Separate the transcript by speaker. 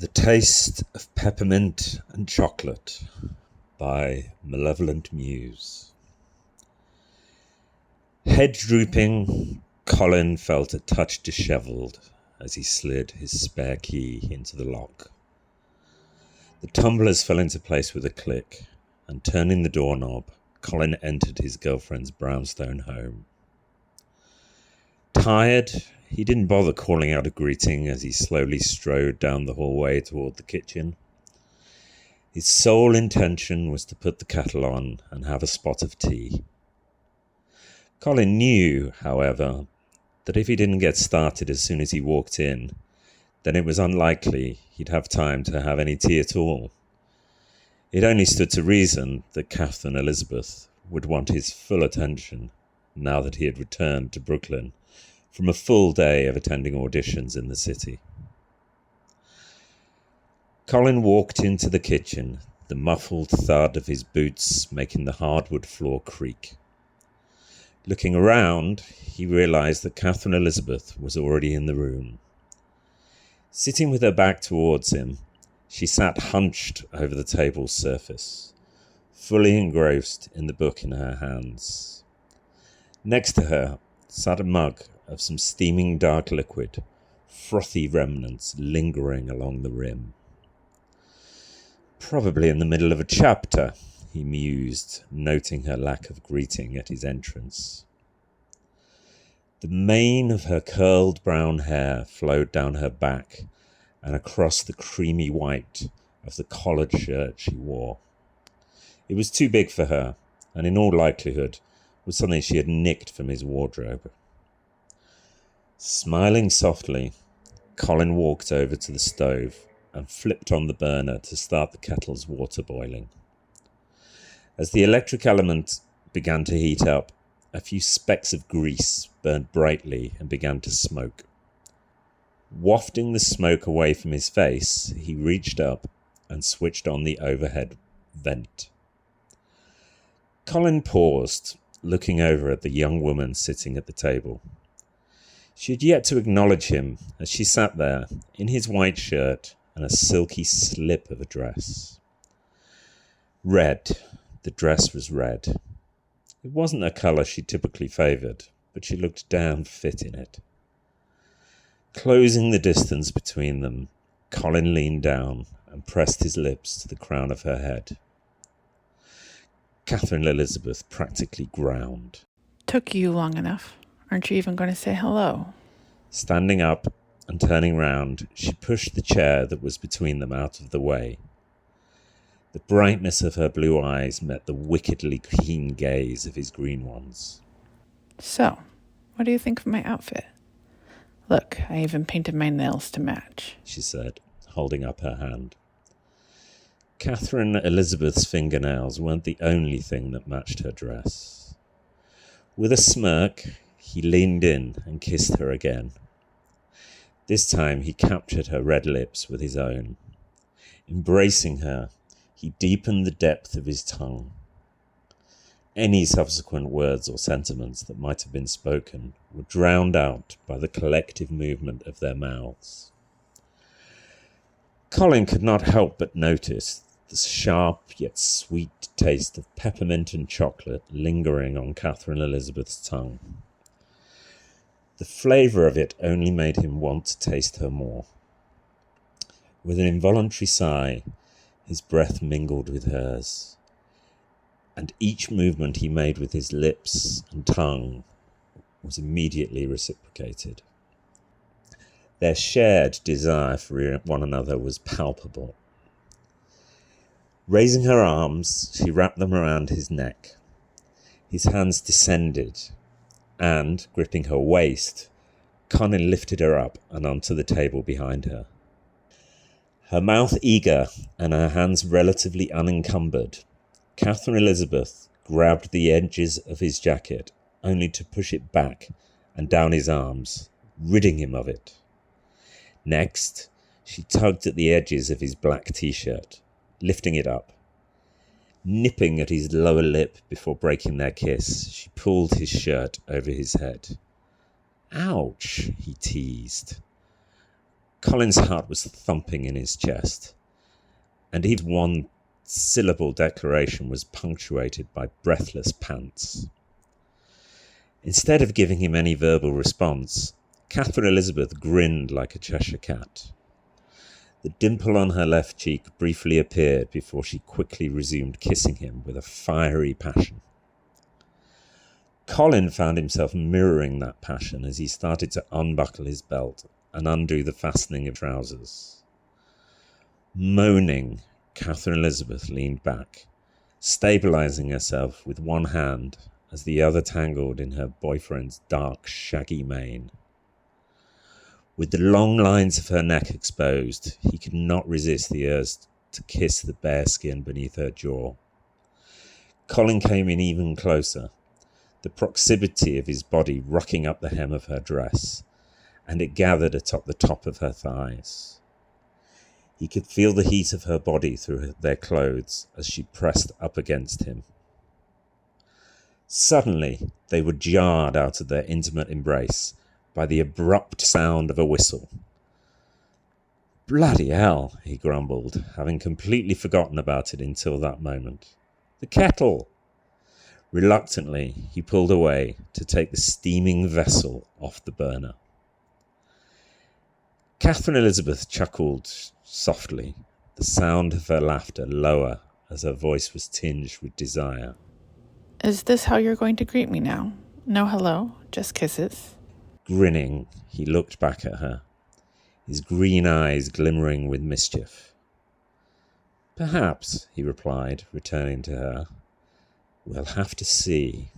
Speaker 1: The Taste of Peppermint and Chocolate by Malevolent Muse. Head drooping, Colin felt a touch dishevelled as he slid his spare key into the lock. The tumblers fell into place with a click, and turning the doorknob, Colin entered his girlfriend's brownstone home. Tired, he didn't bother calling out a greeting as he slowly strode down the hallway toward the kitchen. His sole intention was to put the kettle on and have a spot of tea. Colin knew, however, that if he didn't get started as soon as he walked in, then it was unlikely he'd have time to have any tea at all. It only stood to reason that Catherine Elizabeth would want his full attention now that he had returned to Brooklyn from a full day of attending auditions in the city. Colin walked into the kitchen, the muffled thud of his boots making the hardwood floor creak. Looking around, he realized that Catherine Elizabeth was already in the room. Sitting with her back towards him, she sat hunched over the table's surface, fully engrossed in the book in her hands. Next to her sat a mug of some steaming dark liquid, frothy remnants lingering along the rim. Probably in the middle of a chapter, he mused, noting her lack of greeting at his entrance. The mane of her curled brown hair flowed down her back and across the creamy white of the collared shirt she wore. It was too big for her, and in all likelihood was something she had nicked from his wardrobe. Smiling softly, Colin walked over to the stove and flipped on the burner to start the kettle's water boiling. As the electric element began to heat up, a few specks of grease burned brightly and began to smoke. Wafting the smoke away from his face, he reached up and switched on the overhead vent. Colin paused, looking over at the young woman sitting at the table. She had yet to acknowledge him as she sat there in his white shirt and a silky slip of a dress. Red. The dress was red. It wasn't a colour she typically favoured, but she looked damn fit in it. Closing the distance between them, Colin leaned down and pressed his lips to the crown of her head. Catherine Elizabeth practically ground.
Speaker 2: Took you long enough. Aren't you even going to say hello?
Speaker 1: Standing up and turning round, she pushed the chair that was between them out of the way. The brightness of her blue eyes met the wickedly keen gaze of his green ones.
Speaker 2: So, what do you think of my outfit? Look, I even painted my nails to match,
Speaker 1: she said, holding up her hand. Catherine Elizabeth's fingernails weren't the only thing that matched her dress. With a smirk, he leaned in and kissed her again. This time he captured her red lips with his own. Embracing her, he deepened the depth of his tongue. Any subsequent words or sentiments that might have been spoken were drowned out by the collective movement of their mouths. Colin could not help but notice the sharp yet sweet taste of peppermint and chocolate lingering on Catherine Elizabeth's tongue. The flavour of it only made him want to taste her more. With an involuntary sigh, his breath mingled with hers, and each movement he made with his lips and tongue was immediately reciprocated. Their shared desire for one another was palpable. Raising her arms, she wrapped them around his neck. His hands descended, and, gripping her waist, Colin lifted her up and onto the table behind her. Her mouth eager and her hands relatively unencumbered, Catherine Elizabeth grabbed the edges of his jacket, only to push it back and down his arms, ridding him of it. Next, she tugged at the edges of his black t-shirt, lifting it up. Nipping at his lower lip before breaking their kiss, she pulled his shirt over his head. "Ouch," he teased. Colin's heart was thumping in his chest, and each one-syllable declaration was punctuated by breathless pants. Instead of giving him any verbal response, Catherine Elizabeth grinned like a Cheshire cat. The dimple on her left cheek briefly appeared before she quickly resumed kissing him with a fiery passion. Colin found himself mirroring that passion as he started to unbuckle his belt and undo the fastening of trousers. Moaning, Catherine Elizabeth leaned back, stabilising herself with one hand as the other tangled in her boyfriend's dark, shaggy mane. With the long lines of her neck exposed, he could not resist the urge to kiss the bare skin beneath her jaw. Colin came in even closer, the proximity of his body rocking up the hem of her dress, and it gathered atop the top of her thighs. He could feel the heat of her body through their clothes as she pressed up against him. Suddenly, they were jarred out of their intimate embrace by the abrupt sound of a whistle. "Bloody hell," he grumbled, having completely forgotten about it until that moment. "The kettle!" Reluctantly, he pulled away to take the steaming vessel off the burner. Catherine Elizabeth chuckled softly, the sound of her laughter lower as her voice was tinged with desire.
Speaker 2: Is this how you're going to greet me now? No hello, just kisses?
Speaker 1: Grinning, he looked back at her, his green eyes glimmering with mischief. "Perhaps," he replied, returning to her. "We'll have to see."